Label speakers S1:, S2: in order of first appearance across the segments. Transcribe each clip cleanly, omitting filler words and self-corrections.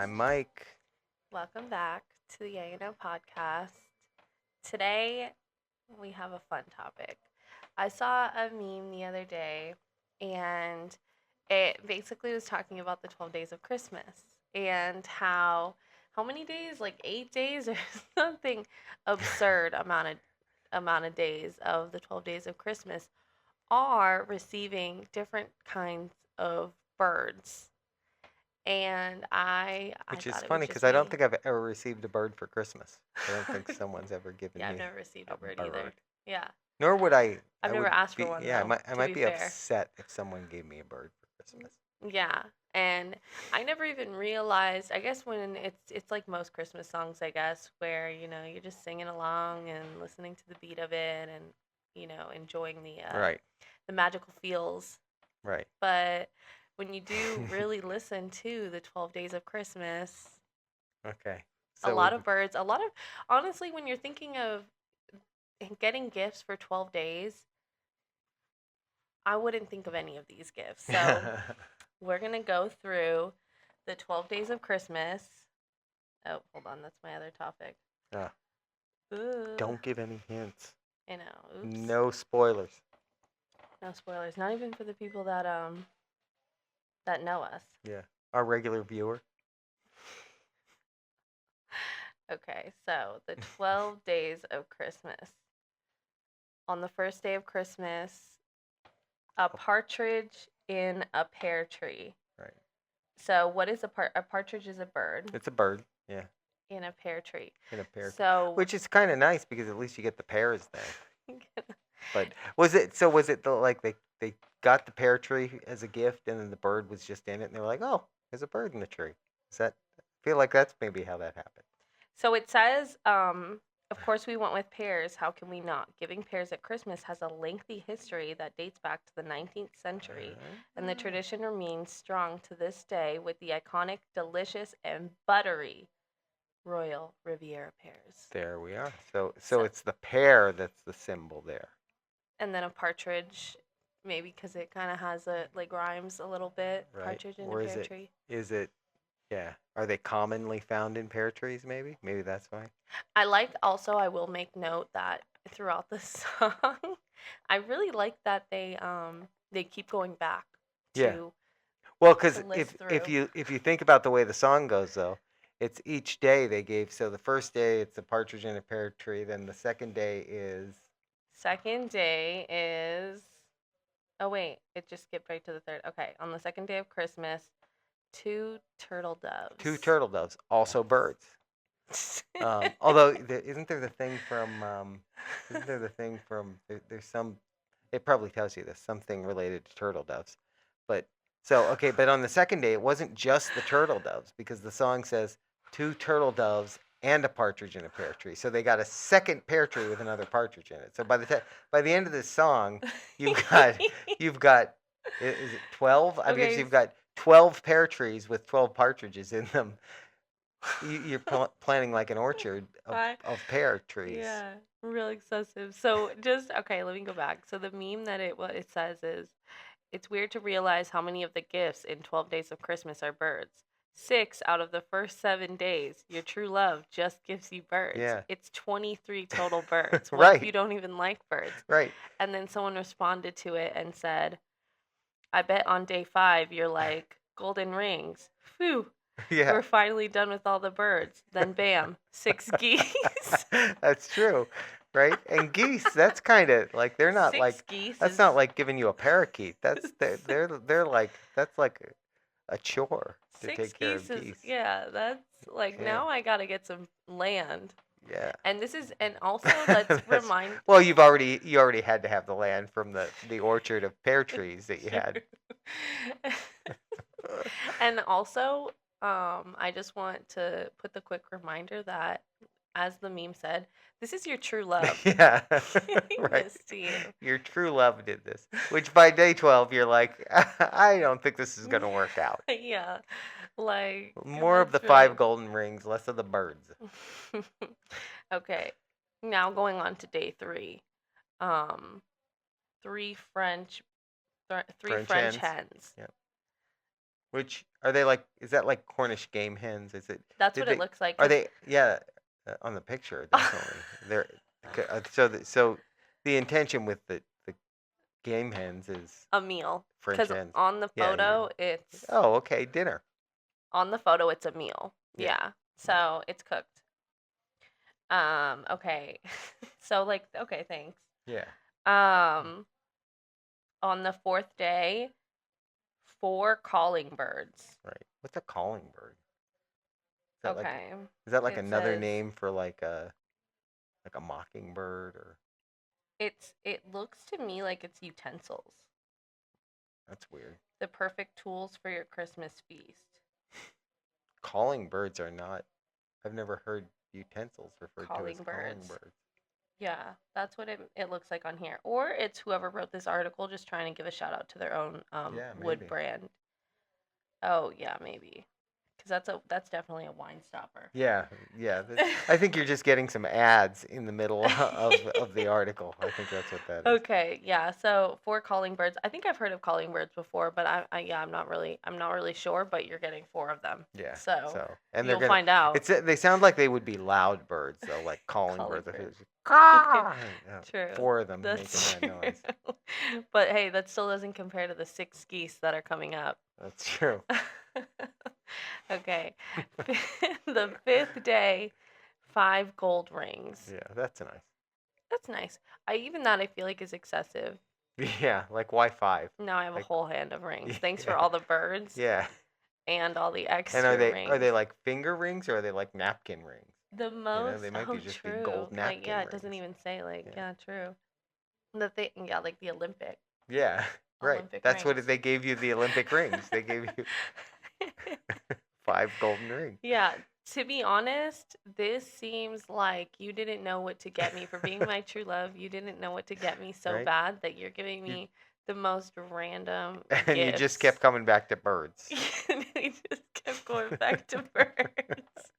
S1: I'm Mike.
S2: Welcome back to the Yang and O podcast. Today we have a fun topic. I saw a meme the other day and it basically was talking about the 12 days of Christmas and how many days? Like 8 days or something absurd amount of days of the 12 days of Christmas are receiving different kinds of birds. And I
S1: Which is
S2: thought it was
S1: funny because
S2: just
S1: I don't
S2: me.
S1: think I've ever received a bird for Christmas. I don't think someone's ever given
S2: Yeah, I've
S1: me
S2: never received
S1: a
S2: a bird either.
S1: bird.
S2: Yeah.
S1: Nor would I.
S2: I've
S1: I
S2: never
S1: would
S2: asked for
S1: be.
S2: one
S1: Yeah, I
S2: though,
S1: might. I
S2: to
S1: might
S2: be
S1: be
S2: fair.
S1: upset if someone gave me a bird for Christmas.
S2: Yeah. And I never even realized, I guess when it's like most Christmas songs, I guess, where, you're just singing along and listening to the beat of it and, enjoying
S1: Right.
S2: the magical feels.
S1: Right.
S2: But when you do really listen to the 12 Days of Christmas,
S1: Okay.
S2: a
S1: So
S2: lot of birds, honestly, when you're thinking of getting gifts for 12 days, I wouldn't think of any of these gifts. So we're going to go through the 12 days of Christmas. Oh, hold on. That's my other topic.
S1: uh,
S2: Ooh,
S1: don't give any hints.
S2: I know. Oops.
S1: No spoilers.
S2: No spoilers. Not even for the people that know us.
S1: Yeah. Our regular viewer.
S2: Okay, so the 12 days of Christmas. On the first day of Christmas, a partridge in a pear tree.
S1: Right.
S2: So what is a partridge is a bird
S1: It's a bird. Yeah.
S2: in a pear tree.
S1: In a pear.
S2: So
S1: Which is kind of nice because at least you get the pears then. But was it like they got the pear tree as a gift and then the bird was just in it and they were like, oh, there's a bird in the tree. Is that? I feel like that's maybe how that happened.
S2: So it says, of course, we went with pears. How can we not? Giving pears at Christmas has a lengthy history that dates back to the 19th century, and the tradition remains strong to this day with the iconic, delicious, and buttery Royal Riviera pears.
S1: There we are. So
S2: So,
S1: it's the pear that's the symbol there.
S2: and then a partridge, maybe because it kind of has like rhymes a little bit.
S1: Right?
S2: Partridge in a
S1: Or
S2: pear tree.
S1: is it yeah. Are they commonly found in pear trees maybe? Maybe that's why.
S2: I will make note that throughout the song, I really like that they keep going back
S1: Yeah.
S2: to
S1: Well, because
S2: list
S1: if
S2: through.
S1: you think about the way the song goes, though, it's each day they gave. So the first day it's a partridge in a pear tree. Then the second day is
S2: Second day is, oh wait, it just skipped right to the third. Okay, on the second day of Christmas, two turtle
S1: two
S2: doves.
S1: turtle doves, also birds. Although isn't there the thing from there's some it probably tells you this something related to turtle doves, but so okay, but on the second day it wasn't just the turtle doves because the song says two turtle doves and a partridge in a pear tree, so they got a second pear tree with another partridge in it. So by the end of this song, you've got you've got is it 12? I guess
S2: Okay.
S1: you've got 12 pear trees with 12 partridges in them. You're planting like an orchard of pear trees.
S2: Yeah, real excessive. So just okay, let me go back. So the meme that what it says is, it's weird to realize how many of the gifts in 12 Days of Christmas are birds. 6 out of the first 7 days, your true love just gives you birds.
S1: Yeah.
S2: It's 23 total birds. What
S1: Right.
S2: if you don't even like birds?
S1: Right.
S2: And then someone responded to it and said, I bet on day 5 you're like, golden rings. Phew.
S1: Yeah.
S2: We're finally done with all the birds. Then bam, 6 geese.
S1: That's true. Right? And geese, that's kind of like they're not
S2: 6
S1: like
S2: geese
S1: that's
S2: is
S1: not like giving you a parakeet. That's they're like that's like a chore to
S2: 6
S1: take care
S2: geese
S1: of
S2: is,
S1: geese.
S2: yeah, that's like,
S1: Yeah.
S2: now I gotta get some land.
S1: Yeah.
S2: And also let's remind.
S1: Well, you already had to have the land from the orchard of pear trees that you had.
S2: And also, I just want to put the quick reminder that, as the meme said, this is your true love.
S1: Yeah.
S2: Giving
S1: Right.
S2: this to you.
S1: Your true love did this. Which by day 12 you're like, I don't think this is going to work out.
S2: Yeah, like
S1: More of the
S2: that's
S1: 5 golden rings, less of the birds.
S2: Okay, now going on to day 3. Um, three French
S1: French
S2: French
S1: hens.
S2: hens.
S1: Yep. Which are they like? Is that like Cornish game hens? Is it?
S2: That's
S1: Did
S2: what it
S1: they?
S2: looks like.
S1: Are
S2: 'Cause
S1: they? Yeah, on the picture, definitely. They're so the intention with the game hens is
S2: a meal.
S1: French
S2: Because
S1: hens.
S2: on the
S1: Yeah.
S2: photo, it's
S1: Oh, okay, dinner.
S2: a meal.
S1: Yeah.
S2: Yeah. So it's cooked. Okay. So like, okay, thanks.
S1: Yeah.
S2: Um, on the fourth day, 4 calling birds.
S1: Right. What's a calling bird? Is that like
S2: Okay.
S1: is that like
S2: It
S1: another
S2: says
S1: name for like a mockingbird or
S2: it looks to me like it's utensils.
S1: that's weird.
S2: The perfect tools for your Christmas feast.
S1: Calling birds are not. I've never heard utensils referred to as
S2: Calling
S1: calling
S2: birds.
S1: birds.
S2: Yeah, that's what it looks like on here. Or it's whoever wrote this article just trying to give a shout out to their own
S1: Yeah,
S2: wood
S1: maybe.
S2: brand. Oh, yeah, maybe. Cuz that's definitely a wine stopper.
S1: Yeah, yeah. I think you're just getting some ads in the middle of the article. I think that's what that is.
S2: Okay, yeah. So 4 calling birds. I think I've heard of calling birds before, but yeah, I'm not really sure, but you're getting 4 of them.
S1: Yeah.
S2: So
S1: and
S2: you'll
S1: they're gonna.
S2: find out.
S1: They sound like they would be loud birds though, like calling
S2: Calling
S1: birds. If it
S2: birds.
S1: was "Caw!" Yeah,
S2: True.
S1: 4 of them
S2: That's
S1: making that noise.
S2: true. But hey, that still doesn't compare to the 6 geese that are coming up.
S1: That's true.
S2: Okay. The 5th day, 5 gold rings.
S1: Yeah, that's nice.
S2: That's nice. Even that I feel like is excessive.
S1: Yeah, like why 5?
S2: Now I have a
S1: Like-
S2: whole hand of rings. Thanks for
S1: Yeah.
S2: all the birds
S1: Yeah.
S2: and all the extra
S1: And are
S2: rings.
S1: they like finger rings or are they like napkin rings?
S2: The most
S1: they might be just be
S2: true.
S1: gold
S2: Like, yeah,
S1: napkin
S2: it doesn't
S1: rings.
S2: even say like
S1: Yeah.
S2: yeah, true. The thing, yeah, like the Olympic.
S1: Yeah, right.
S2: Olympic
S1: That's what
S2: rings.
S1: they gave you the Olympic rings. They gave you 5 golden rings.
S2: Yeah, to be honest, this seems like you didn't know what to get me for being my true love. You didn't know what to get me so
S1: Right.
S2: bad that you're giving me the most random
S1: And you just kept
S2: gifts.
S1: coming back to birds.
S2: We just kept going back to birds.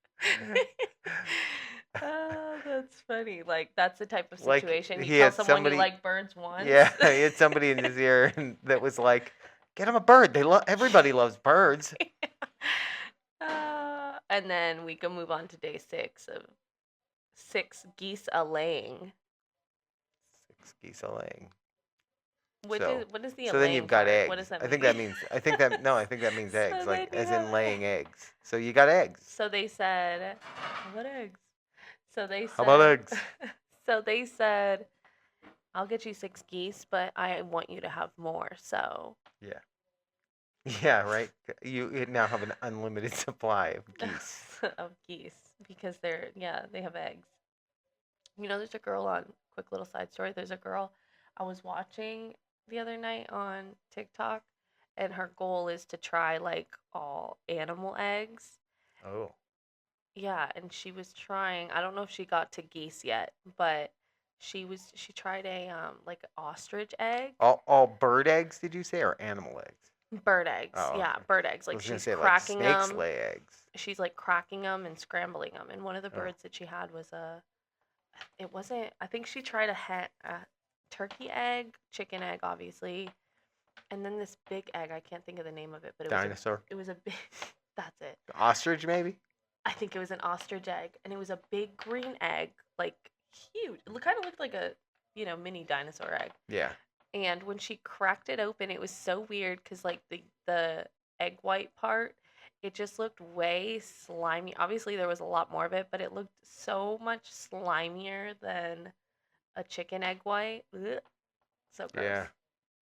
S2: Oh, that's funny. Like that's the type of
S1: Like,
S2: situation you
S1: he
S2: tell
S1: had
S2: someone
S1: somebody-
S2: you like birds once.
S1: Yeah, he had somebody in his ear that was like, "Get him a bird. Everybody loves birds."
S2: And then we can move on to day 6 of 6 geese a laying.
S1: 6 geese a laying.
S2: What
S1: So-
S2: is the
S1: So then you've
S2: laying
S1: got
S2: part?
S1: eggs.
S2: What does that
S1: I
S2: mean?
S1: think that means. I think that means
S2: So
S1: eggs, like
S2: then
S1: as
S2: you
S1: in
S2: have
S1: laying eggs. So you got eggs.
S2: So they said, "How about eggs?" So they said,
S1: How about eggs?
S2: So they said, "I'll get you 6 geese, but I want you to have more." So
S1: Yeah, right. You now have an unlimited supply of geese.
S2: of geese because they have eggs. You know, there's a girl on quick little side story. There's a girl I was watching the other night on TikTok, and her goal is to try like all animal eggs.
S1: Oh,
S2: Yeah, and she was trying. I don't know if she got to geese yet, but she tried a like ostrich egg,
S1: all bird eggs? Did you say or animal eggs?
S2: bird eggs.
S1: Oh,
S2: Yeah,
S1: okay.
S2: bird eggs.
S1: I
S2: Like
S1: was gonna
S2: she's
S1: say like
S2: cracking
S1: snakes
S2: them.
S1: lay eggs.
S2: She's like cracking them and scrambling them. And one of the
S1: Oh.
S2: birds that she had was it wasn't. I think she tried a turkey egg, chicken egg, obviously, and then this big egg. I can't think of the name of it, but
S1: Dinosaur.
S2: it was a big. That's it.
S1: Ostrich maybe.
S2: I think it was an ostrich egg, and it was a big green egg, like huge. It kind of looked like a mini dinosaur egg.
S1: Yeah.
S2: And when she cracked it open, it was so weird because like the egg white part, it just looked way slimy. Obviously, there was a lot more of it, but it looked so much slimier than a chicken egg white. Ugh. So gross.
S1: Yeah.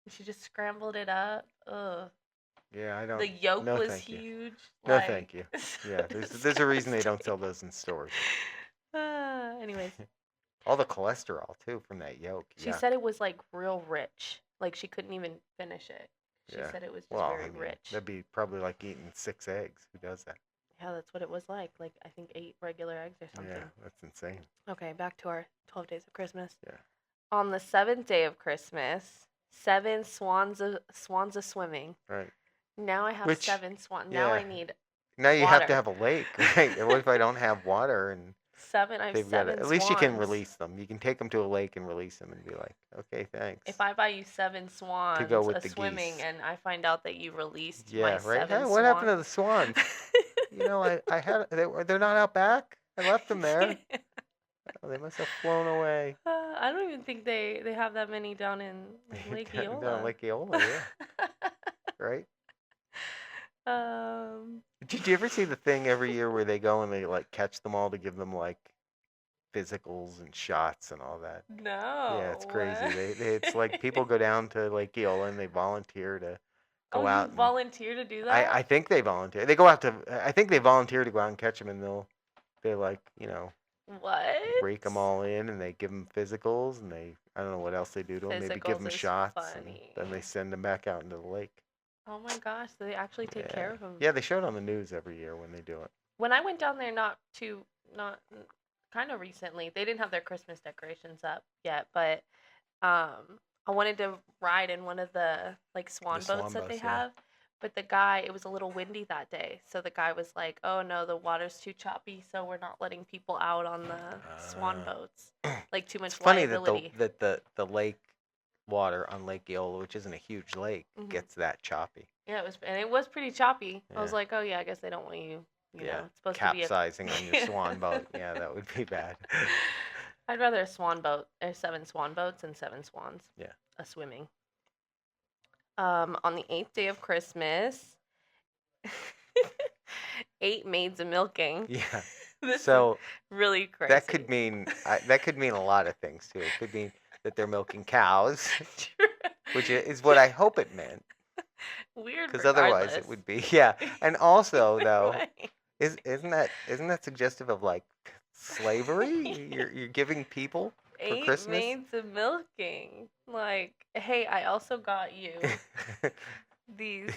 S2: She just scrambled it up. Ugh.
S1: Yeah, I don't.
S2: The yolk
S1: no,
S2: was
S1: thank you.
S2: huge.
S1: No,
S2: like,
S1: thank you. Yeah, there's
S2: disgusting.
S1: a reason they don't sell those in stores.
S2: Anyways,
S1: All the cholesterol too from that yolk.
S2: she
S1: Yeah.
S2: said it was like real rich. Like she couldn't even finish it. She
S1: Yeah.
S2: said it was just
S1: Well,
S2: very
S1: I mean,
S2: rich.
S1: that'd be probably like eating 6 eggs. Who does that?
S2: Yeah, that's what it was like. Like I think 8 regular eggs or something.
S1: Yeah, that's insane.
S2: Okay, back to our 12 days of Christmas.
S1: Yeah.
S2: On the 7th day of Christmas, 7 swans a swimming.
S1: Right.
S2: Now I have
S1: Which-
S2: 7 swans. Now I
S1: yeah.
S2: need
S1: Now you have to
S2: Water.
S1: have a lake, right? What if I don't have water and
S2: 7. I have
S1: They've got to,
S2: 7
S1: at least you can
S2: swans.
S1: release them. You can take them to a lake and release them and be like, okay, thanks.
S2: If I buy you 7 swans
S1: go with
S2: a
S1: the
S2: swimming
S1: geese.
S2: and I find out that you released my
S1: Yeah, right.
S2: 7
S1: Hey, what happened to the
S2: swans.
S1: swans? You know, I had they're not out back. I left them there. Oh, they must have flown away.
S2: I don't even think they have that many down in Lake
S1: Down
S2: Eola.
S1: Lake Eola, yeah. Right.
S2: um,
S1: Did you ever see the thing every year where they go and they like catch them all to give them like physicals and shots and all that?
S2: no.
S1: Yeah, it's crazy.
S2: what?
S1: It's like people go down to Lake Eola and they volunteer to go
S2: Oh,
S1: out
S2: you
S1: and
S2: volunteer to do that?
S1: I think they volunteer. They go out to I think they volunteer to go out and catch them and they like, you know,
S2: What?
S1: rake them all in and they give them physicals and I don't know what else they do to them. Maybe give
S2: Physicals
S1: them
S2: is
S1: shots and
S2: funny.
S1: then they send them back out into the lake.
S2: Oh my gosh, they actually take
S1: Yeah.
S2: care of them.
S1: Yeah, they show it on the news every year when they do it.
S2: When I went down there, not kind of recently, they didn't have their Christmas decorations up yet, but I wanted to ride in one of the like swan
S1: swan
S2: boats that they
S1: boats, yeah.
S2: have. But the guy, it was a little windy that day, so the guy was like, "Oh no, the water's too choppy, so we're not letting people out on the swan boats. Like too much
S1: It's funny
S2: liability."
S1: that the lake water on Lake Eola, which isn't a huge lake, gets that choppy.
S2: Yeah, it was pretty choppy. I was
S1: Yeah.
S2: like, "Oh yeah, I guess they don't want you. You
S1: Yeah,
S2: know, it's supposed to be
S1: capsizing on your swan boat. Yeah, that would be bad.
S2: I'd rather a swan boat, 7 swan boats, and 7 swans.
S1: Yeah.
S2: A swimming. On the 8th day of Christmas, 8 maids a milking.
S1: Yeah.
S2: This
S1: So
S2: is really crazy.
S1: that could mean a lot of things too. It could mean that they're milking cows, which is what I hope it meant.
S2: Weird.
S1: Because otherwise it would be And also though, isn't that suggestive of like slavery? You're giving people for
S2: 8
S1: Christmas?
S2: maids a milking. Like, hey, I also got you these.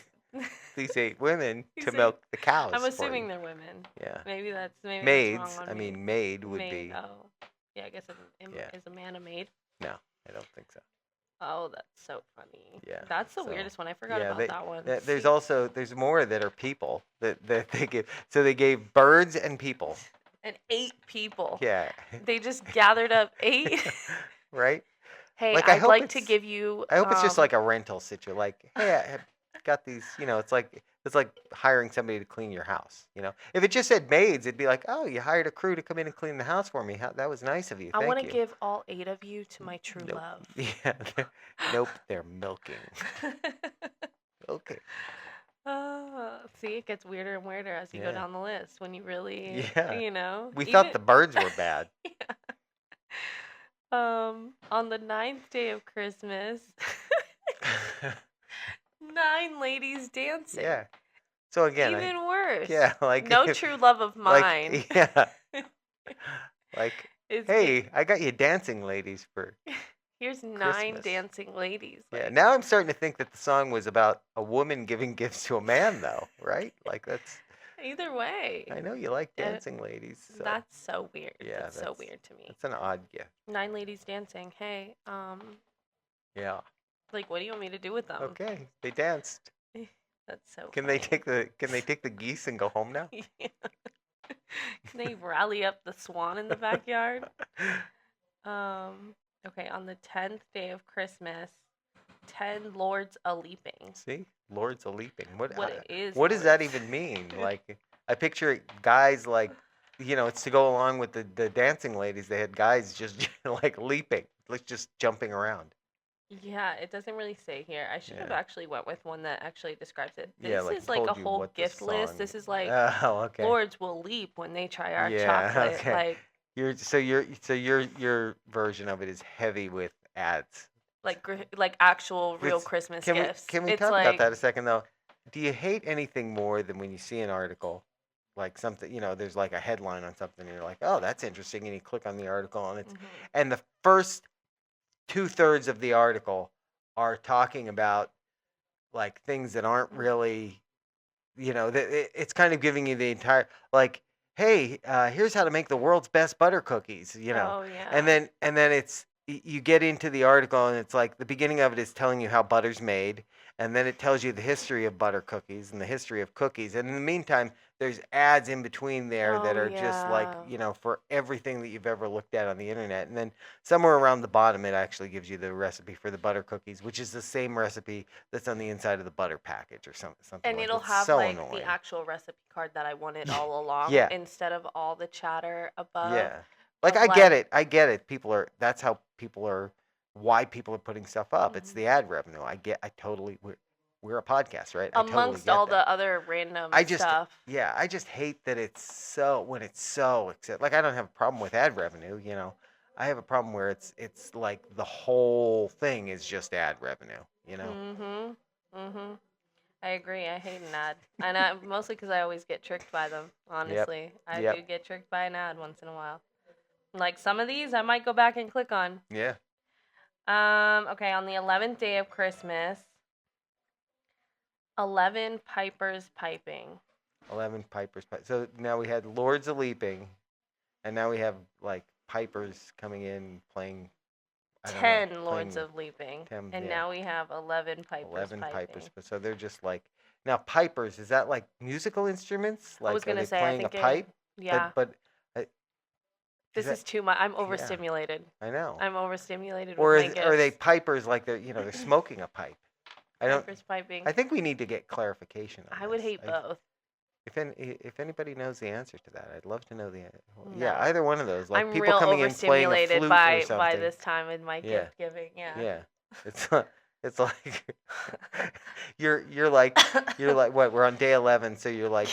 S1: These 8 women
S2: These
S1: to
S2: 8
S1: milk the cows.
S2: I'm
S1: for
S2: assuming
S1: you.
S2: they're women.
S1: Yeah.
S2: Maybe that's
S1: Maids.
S2: That's wrong on
S1: I
S2: me.
S1: mean, maid would
S2: Maid,
S1: be.
S2: Oh, yeah. I guess is a man a maid?
S1: No, I don't think so.
S2: Oh, that's so funny.
S1: Yeah,
S2: That's the
S1: so,
S2: weirdest one. I forgot about that one.
S1: There's more that are people that they give. So they gave birds and people.
S2: And 8 people.
S1: Yeah.
S2: They just gathered up 8.
S1: Right.
S2: Hey,
S1: Like, I
S2: I'd
S1: hope
S2: like to
S1: it's-
S2: give you.
S1: I hope it's just like a rental situation. Like, hey, I have got these. You know, it's like hiring somebody to clean your house. You know, if it just said maids, it'd be like, oh, you hired a crew to come in and clean the house for me. That was nice of you.
S2: I
S1: want
S2: to give all 8 of you to my true
S1: Nope.
S2: love.
S1: Yeah. Nope. They're milking. Okay.
S2: See, it gets weirder and weirder as you go
S1: Yeah.
S2: down the list. When you really,
S1: Yeah.
S2: you know.
S1: We thought the
S2: even-
S1: birds were bad.
S2: On the 9th day of Christmas, 9 ladies dancing.
S1: Yeah. So again,
S2: Even worse.
S1: yeah, like
S2: No true love of mine.
S1: Like, yeah. Like,
S2: is
S1: hey, I got you dancing ladies for.
S2: here's 9
S1: Christmas.
S2: dancing ladies.
S1: Yeah.
S2: Like,
S1: Now I'm starting to think that the song was about a woman giving gifts to a man, though, right? Like that's.
S2: either way.
S1: I know you like
S2: Uh,
S1: dancing ladies. So
S2: That's so weird.
S1: Yeah,
S2: that's so
S1: that's-
S2: weird to me.
S1: that's an odd gift.
S2: 9 ladies dancing. Hey,
S1: Yeah.
S2: like, what do you want me to do with them?
S1: Okay. They danced.
S2: That's so.
S1: Can
S2: funny.
S1: they take the geese and go home now?
S2: Yeah. Can they rally up the swan in the backyard? Okay, on the 10th day of Christmas, 10 lords a leaping.
S1: See, Lords a leaping. What
S2: Is
S1: What does that
S2: lords?
S1: even mean? Like, I picture guys like, you know, it's to go along with the dancing ladies. They had guys just like leaping, like just jumping around.
S2: Yeah, it doesn't really say here. I should have
S1: Yeah.
S2: actually went with one that actually describes it. This
S1: Yeah, like
S2: is like a
S1: told you
S2: whole
S1: what the
S2: gift list.
S1: song-
S2: This is like
S1: Oh, okay.
S2: lords will leap when they try our
S1: Yeah,
S2: chocolate.
S1: okay.
S2: Like
S1: Your version of it is heavy with ads.
S2: like actual real
S1: It's-
S2: Christmas
S1: Can
S2: gifts.
S1: we
S2: It's
S1: talk
S2: like,
S1: about that a second though? Do you hate anything more than when you see an article, like something, you know, there's like a headline on something, and you're like, oh, that's interesting, and you click on the article, and it's
S2: Mhm.
S1: and the first 2/3 of the article are talking about like things that aren't really, you know, it's kind of giving you the entire like, hey, here's how to make the world's best butter cookies, you know,
S2: Oh yeah.
S1: and then it's you get into the article and it's like the beginning of it is telling you how butter's made, and then it tells you the history of butter cookies and the history of cookies, and in the meantime there's ads in between there that
S2: Oh,
S1: are just like,
S2: yeah.
S1: for everything that you've ever looked at on the internet. And then somewhere around the bottom, it actually gives you the recipe for the butter cookies, which is the same recipe that's on the inside of the butter package or something
S2: And
S1: like
S2: it'll
S1: that. It's
S2: have
S1: so
S2: like the
S1: annoying.
S2: actual recipe card that I wanted
S1: Ye-
S2: all along
S1: Yeah,
S2: instead of all the chatter above
S1: yeah. Like
S2: of
S1: I get
S2: like
S1: it. I get it. That's how people are, why people are putting stuff up. It's
S2: mhm.
S1: the ad revenue. I totally, we're a podcast, right? I totally
S2: Amongst
S1: get
S2: all
S1: that.
S2: the other random
S1: I just,
S2: stuff.
S1: yeah, I just hate that when it's so, like I don't have a problem with ad revenue, I have a problem where it's like the whole thing is just ad revenue.
S2: Mhm. Mhm. I agree. I hate an ad, and I mostly because I always get tricked by them.
S1: Yep.
S2: Honestly, I
S1: Yep.
S2: do get tricked by an ad once in a while. Like some of these, I might go back and click on.
S1: Yeah.
S2: Okay, on the 11th day of Christmas, 11 pipers piping.
S1: 11 pipers. So now we had Lords of Leaping, and now we have like pipers coming in playing. I don't know,
S2: 10 Lords
S1: playing
S2: of Leaping.
S1: 10.
S2: And
S1: Yeah,
S2: now we have 11 pipers
S1: 11
S2: piping.
S1: pipers. But so they're just like now pipers. Is that like musical instruments?
S2: I was
S1: Like are
S2: going to
S1: they
S2: say, I
S1: playing a
S2: think it,
S1: pipe?
S2: yeah.
S1: But is
S2: This
S1: that
S2: is too much. I'm
S1: yeah?
S2: overstimulated.
S1: I know.
S2: I'm overstimulated
S1: Or
S2: with my
S1: are they
S2: gifts.
S1: pipers like they're smoking a pipe? I don't.
S2: Pipers piping.
S1: I think we need to get clarification on
S2: I would
S1: this.
S2: hate both.
S1: If anybody knows the answer to that, I'd love to know yeah,
S2: No.
S1: either one of those. Like
S2: I'm
S1: people
S2: real
S1: coming in playing a
S2: overstimulated
S1: flute or
S2: by
S1: something.
S2: this time in my
S1: Yeah,
S2: gift giving. Yeah.
S1: yeah. It's it's like you're like what? We're on day 11, so you're like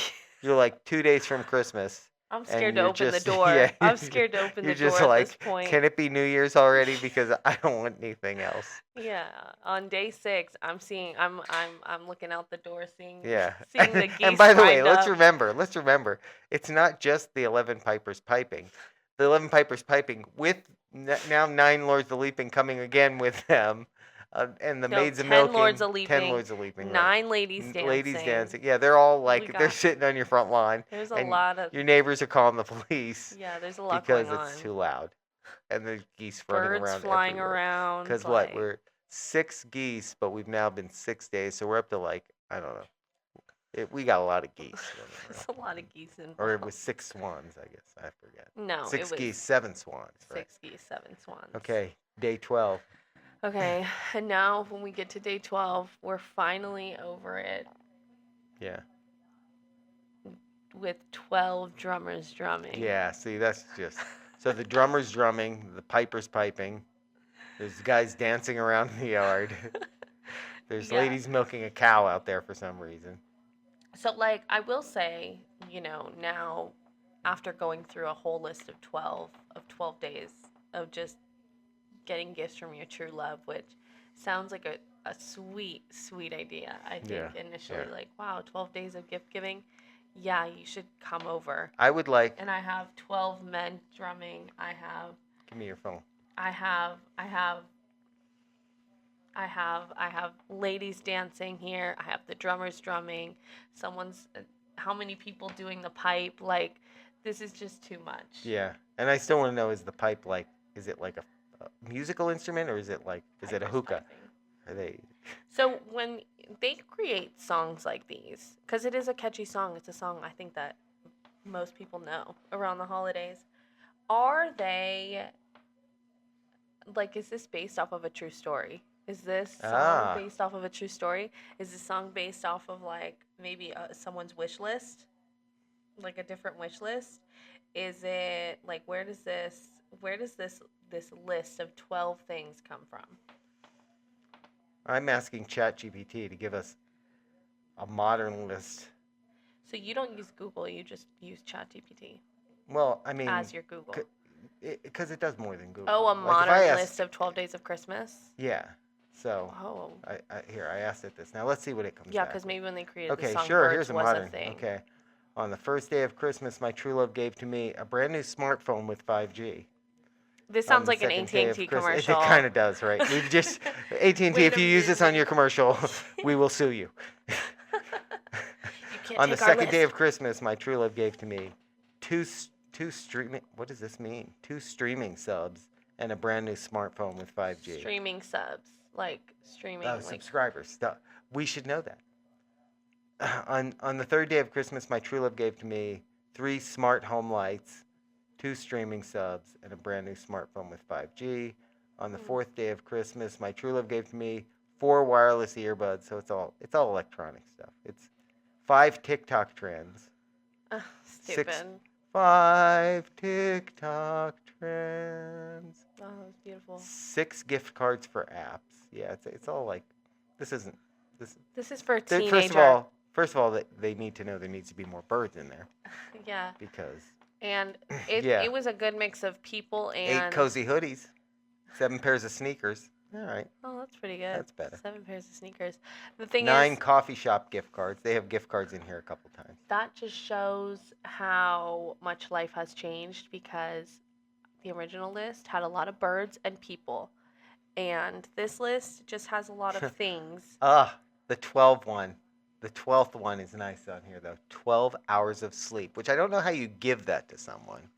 S1: 2 days from Christmas,
S2: I'm
S1: and
S2: scared to
S1: you're
S2: open the
S1: just yeah,
S2: door. I'm scared to open
S1: you're
S2: the door
S1: just
S2: at this
S1: like,
S2: point.
S1: can it be New Year's already? Because I don't want anything else.
S2: Yeah, on day 6, I'm looking out the door, seeing
S1: Yeah.
S2: seeing the
S1: And
S2: geese
S1: by the way,
S2: lined up.
S1: let's remember, it's not just the 11 pipers piping. The 11 pipers piping with now 9 lords of leaping coming again with them, and the
S2: No,
S1: maids of
S2: 10 lords
S1: milking,
S2: of
S1: 10
S2: leaping,
S1: lords of leaping, right?
S2: 9 ladies
S1: Ladies
S2: dancing.
S1: dancing. Yeah, they're all
S2: We
S1: like they're
S2: got
S1: sitting on your front lawn,
S2: there's a
S1: and
S2: lot of
S1: your neighbors are calling the police
S2: yeah, there's a lot
S1: because
S2: going on.
S1: it's too loud, and the geese running
S2: Birds
S1: around
S2: flying
S1: everywhere.
S2: around.
S1: Because what? We're 6 geese, but we've now been 6 days, so we're up to like I don't know. We got a lot of geese running
S2: there's
S1: around.
S2: a lot of geese involved.
S1: Or it was 6 swans, I guess. I forget.
S2: No,
S1: 6
S2: it was
S1: geese, 7 swans, right?
S2: 6 geese, 7 swans.
S1: Okay, day 12.
S2: Okay, and now when we get to day 12, we're finally over it
S1: Yeah.
S2: with 12 drummers drumming.
S1: Yeah, see, that's just. So the drummer's drumming, the piper's piping, there's guys dancing around in the yard, there's
S2: Yeah.
S1: ladies milking a cow out there for some reason.
S2: So, like, I will say, now after going through a whole list of 12 days of just getting gifts from your true love, which sounds like a sweet, sweet idea. I think
S1: Yeah,
S2: initially,
S1: yeah.
S2: like, wow, 12 days of gift giving. Yeah, you should come over.
S1: I would like.
S2: And I have 12 men drumming. I have
S1: Give me your phone.
S2: I have ladies dancing here. I have the drummers drumming. How many people doing the pipe? Like, this is just too much.
S1: Yeah, and I still want to know: is the pipe like? Is it like a musical instrument, or is it like? Is it a
S2: Pipers
S1: hookah?
S2: piping.
S1: Are they?
S2: So when they create songs like these, because it is a catchy song, it's a song I think that most people know around the holidays. Are they like? Is this based off of a true story? Is this song based off of a true story? Is this song based off of like maybe someone's wish list, like a different wish list? Is it like where does this list of 12 things come from?
S1: I'm asking ChatGPT to give us a modern list.
S2: So you don't use Google, you just use ChatGPT
S1: Well, I mean,
S2: as your Google.
S1: Because it does more than Google.
S2: Oh, a
S1: Like, if
S2: modern
S1: I asked-
S2: list of 12 days of Christmas?
S1: Yeah. So
S2: Oh.
S1: I asked it this. Now let's see what it comes
S2: Yeah,
S1: back
S2: because
S1: with.
S2: maybe when they created the
S1: Okay,
S2: song
S1: sure.
S2: Birds
S1: Here's a
S2: was
S1: modern.
S2: a thing.
S1: Okay. On the first day of Christmas, my true love gave to me a brand new smartphone with 5G.
S2: This
S1: On
S2: sounds
S1: the
S2: like an
S1: second day of
S2: AT&T
S1: Christmas-
S2: commercial.
S1: It kind of does, right? We've just AT&T.
S2: Wait
S1: If
S2: a
S1: you use this on
S2: minute.
S1: your commercial, we will sue you.
S2: You can't
S1: On the
S2: take our
S1: second day
S2: list.
S1: of Christmas, my true love gave to me two streaming. What does this mean? 2 streaming subs and a brand new smartphone with 5G.
S2: Streaming subs. Like streaming.
S1: Oh,
S2: like
S1: subscribers. We should know that. on the third day of Christmas, my true love gave to me 3 smart home lights, 2 streaming subs, and a brand new smartphone with 5G. On the
S2: Mm.
S1: fourth day of Christmas, my true love gave to me 4 wireless earbuds. So it's all electronic stuff. It's 5 TikTok trends,
S2: Stupid.
S1: 5 TikTok trends,
S2: Oh, that was beautiful.
S1: 6 gift cards for apps. Yeah, it's all like this isn't this.
S2: This is for a
S1: They-
S2: teenager.
S1: First of all, they need to know there needs to be more birds in there
S2: Yeah.
S1: because
S2: And it
S1: Yeah.
S2: it was a good mix of people
S1: 8
S2: and
S1: cozy hoodies, 7 pairs of sneakers. All right,
S2: oh, that's pretty good.
S1: that's better.
S2: 7 pairs of sneakers. The thing
S1: 9
S2: is,
S1: coffee shop gift cards. They have gift cards in here a couple times.
S2: that just shows how much life has changed because the original list had a lot of birds and people. And this list just has a lot of things.
S1: The 12 one. The 12th one is nice on here though. 12 hours of sleep, which I don't know how you give that to someone,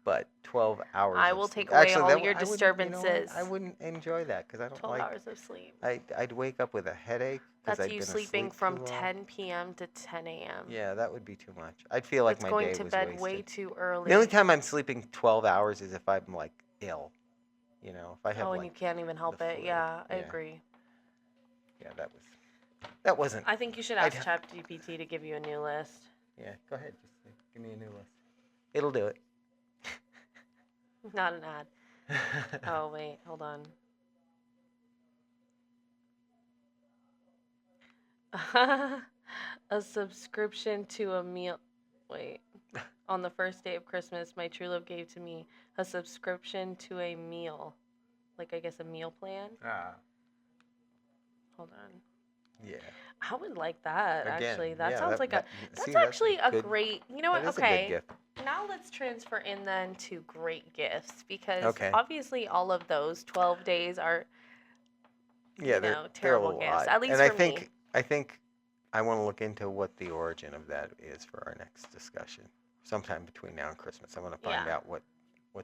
S1: but 12 hours.
S2: I
S1: of
S2: will
S1: sleep.
S2: take away
S1: Actually,
S2: all
S1: that
S2: your
S1: I wouldn't-
S2: disturbances.
S1: I wouldn't enjoy that because I don't
S2: 12
S1: like.
S2: hours of sleep.
S1: I'd wake up with a headache. 'Cause
S2: That's
S1: I'd
S2: you
S1: been
S2: sleeping
S1: asleep
S2: from
S1: too long.
S2: 10 p.m. to 10 a.m.
S1: Yeah, that would be too much. I'd feel like
S2: That's
S1: my
S2: going
S1: day
S2: to
S1: was
S2: bed
S1: wasted.
S2: way too early.
S1: The only time I'm sleeping 12 hours is if I'm like ill. If I have
S2: Oh, and
S1: like
S2: you can't even help
S1: the
S2: it.
S1: flu.
S2: Yeah, I
S1: Yeah.
S2: agree.
S1: That wasn't.
S2: I think you should
S1: I'd
S2: ask
S1: ha-
S2: ChatGPT to give you a new list.
S1: Yeah, go ahead. Just give me a new list. It'll do it.
S2: Not an ad. Oh, wait, hold on. A subscription to a meal. Wait. On the first day of Christmas, my true love gave to me a subscription to a meal. Like, I guess a meal plan. Hold on.
S1: Yeah.
S2: I would like that,
S1: Again,
S2: actually. That
S1: yeah,
S2: sounds like
S1: that-
S2: that's
S1: see,
S2: actually a
S1: good-
S2: great. You know what?
S1: That is
S2: Okay.
S1: a good gift.
S2: Now let's transfer in then to great gifts because
S1: Okay.
S2: obviously all of those 12 days are
S1: Yeah,
S2: you
S1: they're
S2: know,
S1: they're a
S2: terrible
S1: little
S2: gifts.
S1: odd.
S2: At least
S1: and
S2: for me.
S1: I think I want to look into what the origin of that is for our next discussion. Sometime between now and Christmas, I want to find
S2: Yeah.
S1: out what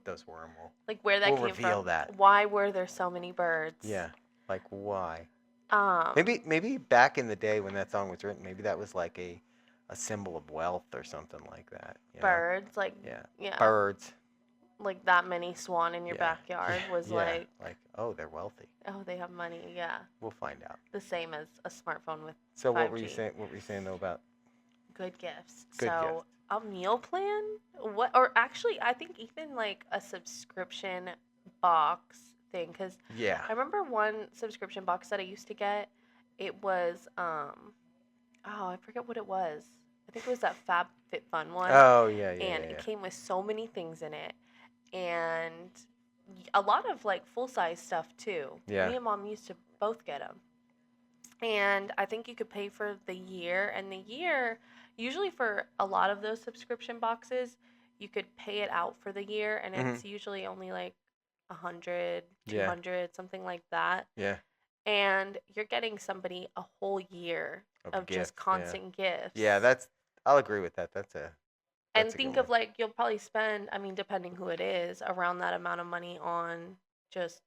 S1: those were, and
S2: like where that
S1: we'll
S2: came
S1: reveal
S2: from.
S1: that.
S2: Why were there so many birds?
S1: yeah, like why?
S2: Um
S1: Maybe back in the day when that song was written, maybe that was like a symbol of wealth or something like that. You know?
S2: birds like
S1: Yeah. Birds.
S2: like that many swan in your
S1: Yeah.
S2: backyard was
S1: like oh, they're wealthy.
S2: oh, they have money. Yeah.
S1: We'll find out.
S2: The same as a smartphone with
S1: So what were you
S2: 5G.
S1: saying? What were you saying though about?
S2: Good gifts.
S1: Good
S2: So a meal plan? What? Or actually, I think even like a subscription box thing. Because
S1: Yeah.
S2: I remember one subscription box that I used to get. It was oh, I forget what it was. I think it was that FabFitFun one.
S1: Oh yeah, yeah,
S2: And
S1: yeah.
S2: it came with so many things in it, and a lot of like full size stuff too.
S1: Yeah.
S2: Me and Mom used to both get them, and I think you could pay for the year. And the year, usually for a lot of those subscription boxes, you could pay it out for the year, and it's usually only like 100,
S1: Yeah.
S2: 200, something like that.
S1: Yeah.
S2: And you're getting somebody a whole year of
S1: gifts,
S2: just constant gifts.
S1: Yeah, I'll agree with that. That's
S2: And
S1: a good
S2: think
S1: one.
S2: of like you'll probably spend, I mean, depending who it is, around that amount of money on just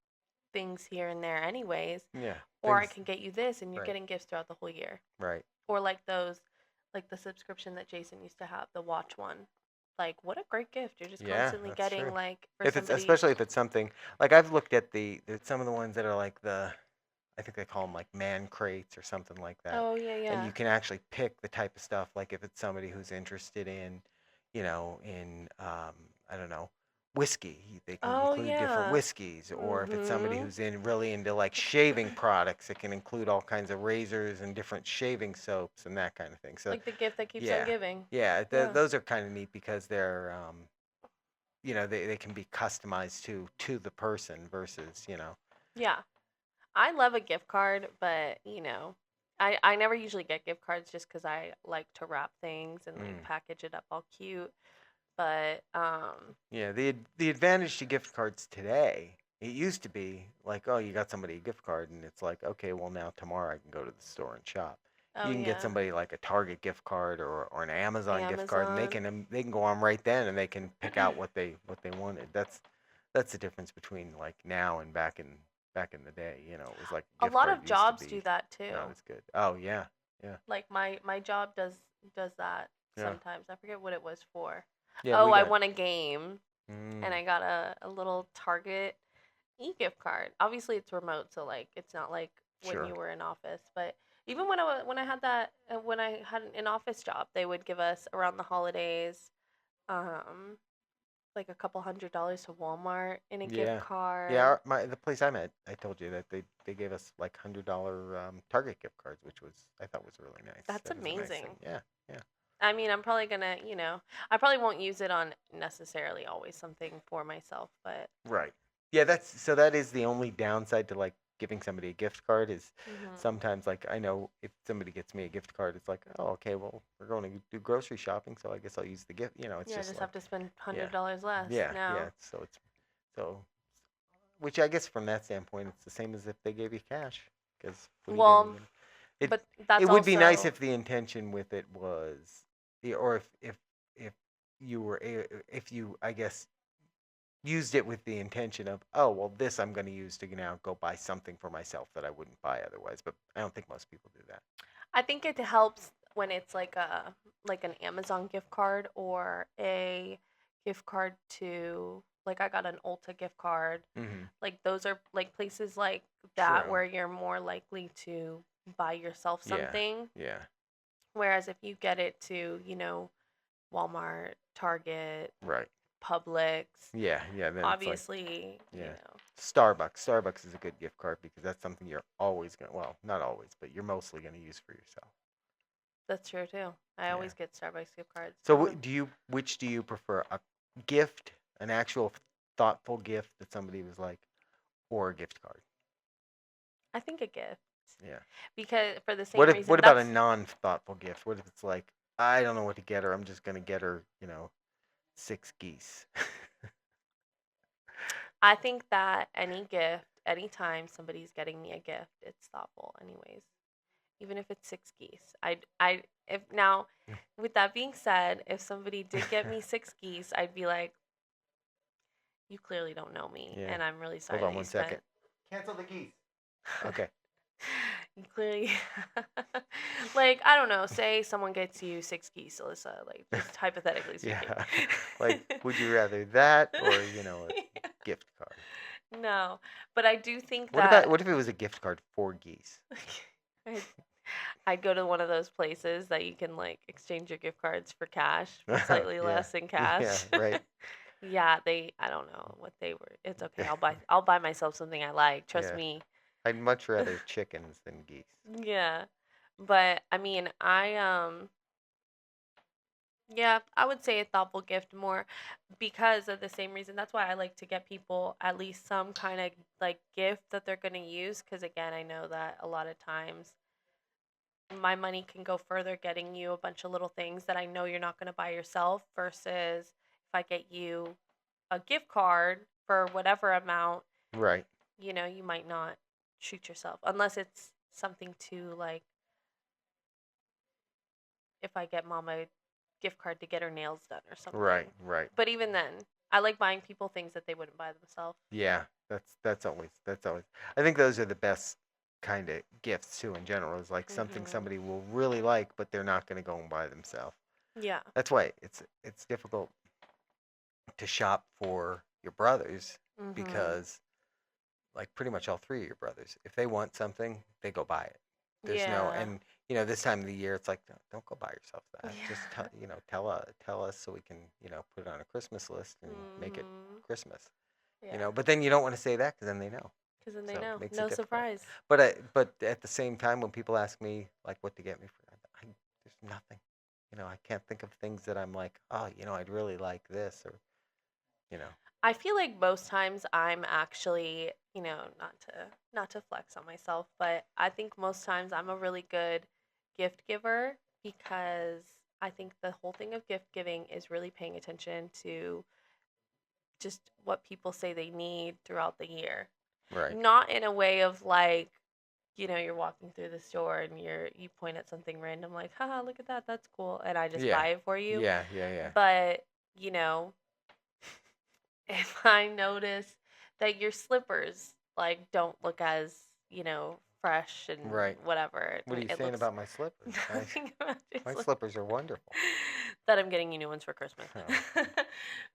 S2: things here and there, anyways.
S1: Yeah.
S2: Or I
S1: things-
S2: can get you this, and you're
S1: right.
S2: getting gifts throughout the whole year.
S1: Right.
S2: Or like those, like the subscription that Jason used to have, the watch one. Like, what a great gift! You're just
S1: Yeah,
S2: constantly
S1: that's
S2: getting
S1: true.
S2: like for
S1: If it's
S2: somebody.
S1: especially if it's something like I've looked at some of the ones that are like I think they call them like man crates or something like that.
S2: Oh yeah,
S1: And
S2: yeah.
S1: you can actually pick the type of stuff. Like if it's somebody who's interested in, I don't know, whiskey, they can
S2: Oh,
S1: include
S2: yeah.
S1: different whiskeys. Or if it's somebody
S2: Mhm.
S1: who's really into like shaving products, it can include all kinds of razors and different shaving soaps and that kind of thing. So
S2: Like the gift that keeps
S1: yeah.
S2: on giving.
S1: yeah,
S2: Yeah.
S1: those are kind of neat because they're, they can be customized to the person versus,
S2: Yeah. I love a gift card, but I never usually get gift cards just because I like to wrap things and like package it up all cute. But
S1: Yeah, the advantage to gift cards today, it used to be like, oh, you got somebody a gift card, and it's like, okay, well now tomorrow I can go to the store and shop.
S2: oh
S1: You can
S2: yeah,
S1: get somebody like a Target gift card or an Amazon gift card, and
S2: Amazon.
S1: they can go on right then and they can pick out what they wanted. That's the difference between like now and back in the day. It was like
S2: a
S1: gift
S2: lot
S1: card
S2: of
S1: used to
S2: jobs
S1: be
S2: do that too.
S1: not as good. Oh yeah, Yeah.
S2: Like my job does that
S1: Yeah.
S2: sometimes. I forget what it was for.
S1: Yeah,
S2: Oh,
S1: we
S2: I
S1: got.
S2: won a game and
S1: Mm,
S2: I got a little Target e-gift card. Obviously it's remote, so like it's not like when
S1: sure.
S2: you were in office, but even when I had that when I had an in-office job, they would give us around the holidays um like a couple $100 to Walmart in a gift
S1: Yeah. Yeah,
S2: card.
S1: the place I'm at, I told you that they gave us like $100 Target gift cards, which was I thought was really nice.
S2: That's
S1: That was a nice thing.
S2: amazing.
S1: Yeah, yeah.
S2: I mean, I'm probably gonna, I probably won't use it on necessarily always something for myself, but
S1: Right. Yeah, that is the only downside to like giving somebody a gift card is
S2: hmm
S1: sometimes like I know if somebody gets me a gift card, it's like, oh, okay, well, we're going to do grocery shopping, so I guess I'll use the gift. It's
S2: yeah, I
S1: just
S2: just
S1: like,
S2: have to spend
S1: yeah,
S2: $100 less
S1: yeah, yeah.
S2: now.
S1: So which I guess from that standpoint, it's the same as if they gave you cash. Because what are you gonna?
S2: Well,
S1: It
S2: but
S1: it
S2: that's
S1: would be nice
S2: also
S1: if the intention with it was, yeah, or if you were if you I guess used it with the intention of, oh well, this I'm going to use to now go buy something for myself that I wouldn't buy otherwise. But I don't think most people do that.
S2: I think it helps when it's like an Amazon gift card or a gift card to like I got an Ulta gift card.
S1: Mm-hmm.
S2: Like those are like places like that
S1: True.
S2: where you're more likely to buy yourself
S1: Yeah.
S2: something.
S1: Yeah.
S2: Whereas if you get it to, Walmart, Target,
S1: Right.
S2: Publix,
S1: Yeah. Yeah. Then it's like,
S2: obviously,
S1: yeah. Starbucks. Starbucks is a good gift card because that's something you're always going to, well, not always, but you're mostly going to use for yourself.
S2: that's true too. I
S1: Yeah.
S2: always get Starbucks gift cards.
S1: So
S2: I'm a,
S1: which do you prefer? A gift, an actual thoughtful gift that somebody was like, or a gift card?
S2: I think a gift
S1: Yeah.
S2: because for the
S1: What
S2: same
S1: if what
S2: reason
S1: about a
S2: that's
S1: non-thoughtful gift? What if it's like, I don't know what to get her. I'm just going to get her, 6 geese.
S2: I think that any gift, anytime somebody's getting me a gift, it's thoughtful anyways. Even if it's 6 geese. If now with that being said, if somebody did get me 6 geese, I'd be like, you clearly don't know me
S1: Yeah.
S2: and I'm really sorry
S1: Hold on
S2: that you
S1: one
S2: spent
S1: second. Cancel the geese. Okay.
S2: you clearly like I don't know, say someone gets you 6 geese, Alyssa, like just hypothetically speaking.
S1: Yeah. Like, would you rather that or, a gift card?
S2: No, but I do think
S1: What about
S2: that
S1: what if it was a gift card for geese?
S2: I'd, I'd go to one of those places that you can like exchange your gift cards for cash for slightly
S1: Yeah.
S2: less in
S1: Yeah,
S2: cash.
S1: right.
S2: Yeah, I don't know what they were. It's okay. I'll buy myself something I like. Trust
S1: Yeah.
S2: me.
S1: I'd much rather chickens than geese.
S2: Yeah. But I mean, yeah, I would say a thoughtful gift more because of the same reason. That's why I like to get people at least some kind of like gift that they're going to use because again, I know that a lot of times my money can go further getting you a bunch of little things that I know you're not going to buy yourself versus if I get you a gift card for whatever amount,
S1: Right.
S2: you might not shoot yourself unless it's something to like if I get mom a gift card to get her nails done or
S1: Right.
S2: something.
S1: Right.
S2: But even then, I like buying people things that they wouldn't buy themselves.
S1: Yeah. That's always. I think those are the best kind of gifts too in general is like something
S2: Mhm.
S1: somebody will really like but they're not going to go and buy themselves.
S2: Yeah.
S1: That's why it's difficult to shop for your brothers
S2: Mhm.
S1: because like pretty much all three of your brothers, if they want something, they go buy it. There's no,
S2: Yeah.
S1: and this time of the year, it's like, don't go buy yourself that. Just
S2: Yeah.
S1: tell us so we can, put it on a Christmas list and make it
S2: Mhm.
S1: Christmas.
S2: Yeah.
S1: But then you don't want to say that because then they know.
S2: Because then they
S1: So it
S2: know.
S1: makes it
S2: No
S1: difficult.
S2: surprise.
S1: But at the same time, when people ask me like what to get me for, there's nothing. I can't think of things that I'm like, oh, I'd really like this or, you know.
S2: I feel like most times I'm actually, not to flex on myself, but I think most times I'm a really good gift giver because I think the whole thing of gift giving is really paying attention to just what people say they need throughout the year.
S1: Right.
S2: Not in a way of like, you're walking through the store and you point at something random like, haha, look at that, that's cool, and I just
S1: Yeah.
S2: buy it for you.
S1: Yeah. Yeah. Yeah.
S2: But, if I notice that your slippers like don't look as, fresh and
S1: Right.
S2: whatever.
S1: What are you
S2: It
S1: saying
S2: looks
S1: about my slippers?
S2: nothing about your
S1: My
S2: slip-
S1: slippers are wonderful.
S2: that I'm getting you new ones for Christmas.
S1: Oh.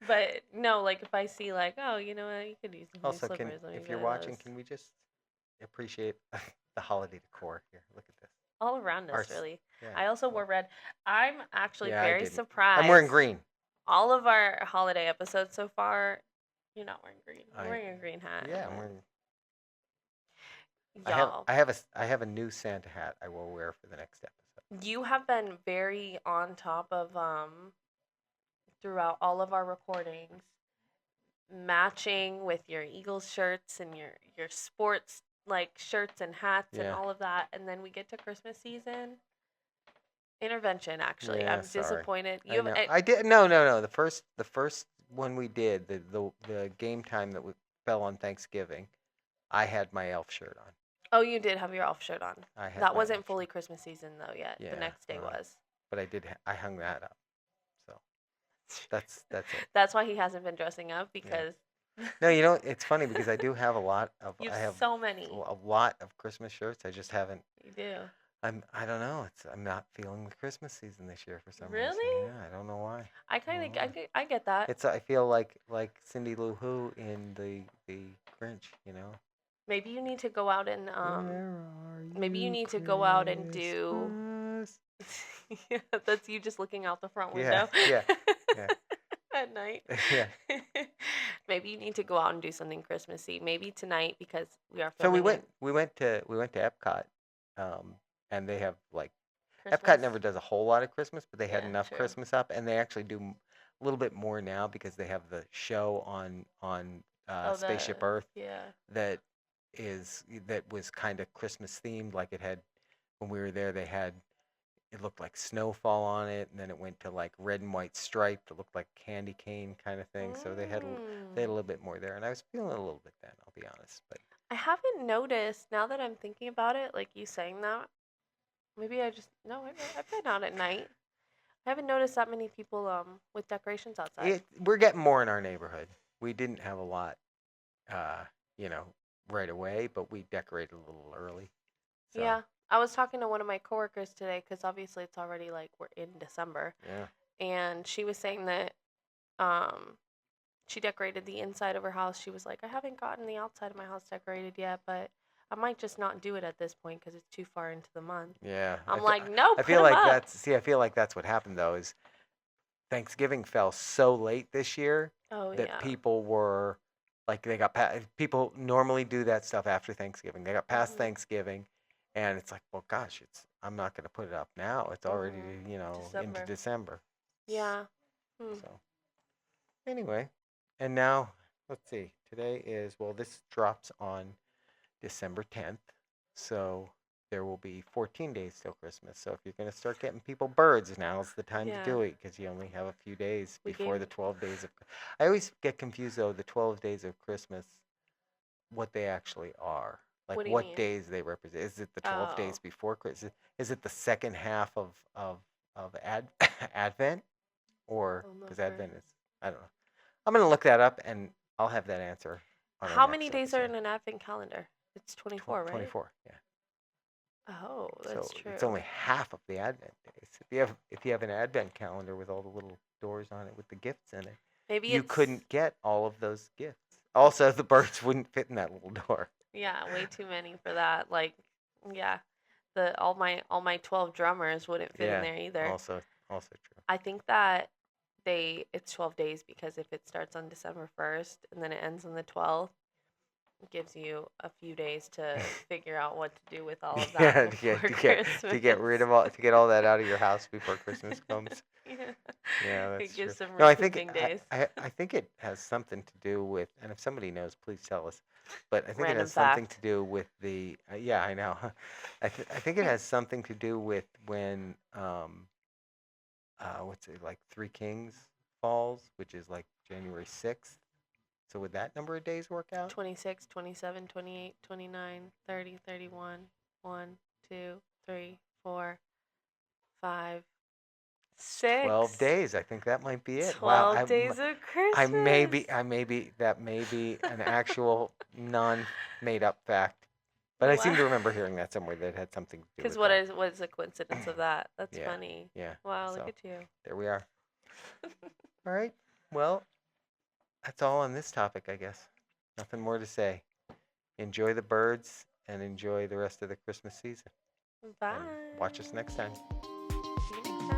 S2: But no, like if I see like, oh, you know what, you could use some new
S1: Also,
S2: slippers. Let me
S1: if you're
S2: buy
S1: watching,
S2: those.
S1: can we just appreciate the holiday decor here? Look at this.
S2: All around
S1: Our
S2: us, really.
S1: Yeah.
S2: I also
S1: well,
S2: wore red. I'm actually
S1: yeah, I
S2: very
S1: didn't.
S2: surprised.
S1: I'm wearing green.
S2: All of our holiday episodes so far, you're not wearing green. You're
S1: I-
S2: wearing a green hat.
S1: Yeah,
S2: and
S1: I'm
S2: then-
S1: wearing.
S2: Y'all,
S1: I have a new Santa hat I will wear for the next episode.
S2: you have been very on top of throughout all of our recordings, matching with your Eagles shirts and your sports like shirts and hats and
S1: Yeah.
S2: all of that, and then we get to Christmas season. Intervention, actually.
S1: Yeah,
S2: I'm
S1: sorry.
S2: disappointed.
S1: I know. I did no. The first one we did, the game time that fell on Thanksgiving, I had my elf shirt on.
S2: Oh, you did have your elf shirt on.
S1: I had
S2: That
S1: my
S2: wasn't
S1: elf
S2: fully
S1: shirt,
S2: Christmas season though yet.
S1: Yeah,
S2: The next day was.
S1: but I did. I hung that up. So that's it.
S2: That's why he hasn't been dressing up because
S1: No, you know it's funny because I do have a lot of.
S2: you
S1: I have
S2: have so many.
S1: a lot of Christmas shirts. I just haven't.
S2: You do.
S1: I don't know. I'm not feeling the Christmas season this year for some reason.
S2: Really?
S1: Yeah, I don't know why.
S2: I kind of
S1: Oh.
S2: I get that.
S1: It's I feel like Cindy Lou Who in the Grinch, you know.
S2: Maybe you need to go out and
S1: Where are
S2: maybe you
S1: you,
S2: need to go out and do
S1: Christmas?
S2: yeah, that's you just looking out the front
S1: Yeah,
S2: window.
S1: yeah, yeah.
S2: At night.
S1: Yeah.
S2: Maybe you need to go out and do something Christmassy. Maybe tonight because we are
S1: So
S2: filming
S1: we went to Epcot, and they have like
S2: Christmas.
S1: Epcot never does a whole lot of Christmas, but they had
S2: Yeah,
S1: enough
S2: true.
S1: Christmas up, and they actually do a little bit more now because they have the show on Spaceship Earth
S2: Yeah.
S1: that was kind of Christmas themed, like it had when we were there. It looked like snowfall on it, and then it went to like red and white striped. It looked like candy cane kind of thing. So they had a little bit more there, and I was feeling it a little bit then. I'll be honest, but
S2: I haven't noticed now that I'm thinking about it, like you saying that. Maybe I've been out at night. I haven't noticed that many people with decorations outside.
S1: we're getting more in our neighborhood. We didn't have a lot, you know, right away, but we decorated a little early. So,
S2: Yeah. I was talking to one of my coworkers today because obviously it's already like we're in December,
S1: Yeah.
S2: and she was saying that she decorated the inside of her house. She was like, I haven't gotten the outside of my house decorated yet, but I might just not do it at this point because it's too far into the month.
S1: Yeah.
S2: I'm like, no,
S1: I
S2: put
S1: feel
S2: 'em
S1: like
S2: up.
S1: I feel like that's what happened though. Is Thanksgiving fell so late this year
S2: Oh
S1: that
S2: yeah.
S1: people were like they got people normally do that stuff after Thanksgiving. They got past
S2: Mhm.
S1: Thanksgiving, and it's like, well, gosh, I'm not going to put it up now. It's already
S2: Mhm.
S1: into
S2: December.
S1: December.
S2: Yeah. Hmm.
S1: So anyway, and now let's see. Today is this drops on December 10th, so there will be 14 days till Christmas. So if you're going to start getting people birds, now's the time to do
S2: Yeah.
S1: it because you only have a few days
S2: We
S1: before
S2: gave-
S1: the 12 days of. I always get confused though, the 12 days of Christmas, what they actually are. Like
S2: What do you
S1: what
S2: mean?
S1: days they represent. Is it the 12 days
S2: Oh.
S1: before Christmas? Is it the second half of Advent, or
S2: I'm not
S1: because
S2: sure.
S1: Advent is I don't know. I'm gonna look that up and I'll have that answer. On our
S2: How
S1: next
S2: many days are
S1: episode.
S2: in an advent calendar? It's 24, right?
S1: 24, yeah.
S2: Oh, that's
S1: So
S2: true.
S1: it's only half of the Advent days. If you have an Advent calendar with all the little doors on it with the gifts in it,
S2: Maybe
S1: you
S2: it's
S1: couldn't get all of those gifts. Also, the birds wouldn't fit in that little door.
S2: Yeah, way too many for that. Like, yeah, all my 12 drummers wouldn't fit in there either.
S1: Also true.
S2: I think that it's 12 days because if it starts on December 1st and then it ends on the 12th, it gives you a few days to figure out what to do with all of that
S1: Yeah,
S2: before
S1: to get rid of all that out of your house before Christmas comes.
S2: Yeah.
S1: Yeah,
S2: It
S1: that's
S2: gives
S1: true.
S2: some
S1: No, I think
S2: recouping days.
S1: I think it has something to do with, and if somebody knows, please tell us. But I think it
S2: Random
S1: has something
S2: fact.
S1: to do with the. Yeah, I know. I think it has something to do with when what's it like Three Kings falls, which is like January 6th. So would that number of days work out?
S2: 26, 27, 28, 29, 30, 31, 1, 2, 3, 4, 5, 6.
S1: 12 days. I think that might be it.
S2: 12
S1: Wow.
S2: days of Christmas.
S1: I may be that may be an actual non-made up fact. But I seem to
S2: Wow.
S1: remember hearing that somewhere that had something to do
S2: Because
S1: with that.
S2: what is the coincidence of that? That's
S1: Yeah.
S2: funny.
S1: Yeah.
S2: Wow, look
S1: So
S2: at you.
S1: there we are. All right. Well, that's all on this topic, I guess. Nothing more to say. Enjoy the birds and enjoy the rest of the Christmas season.
S2: Bye.
S1: And watch us next time.
S2: See you next time.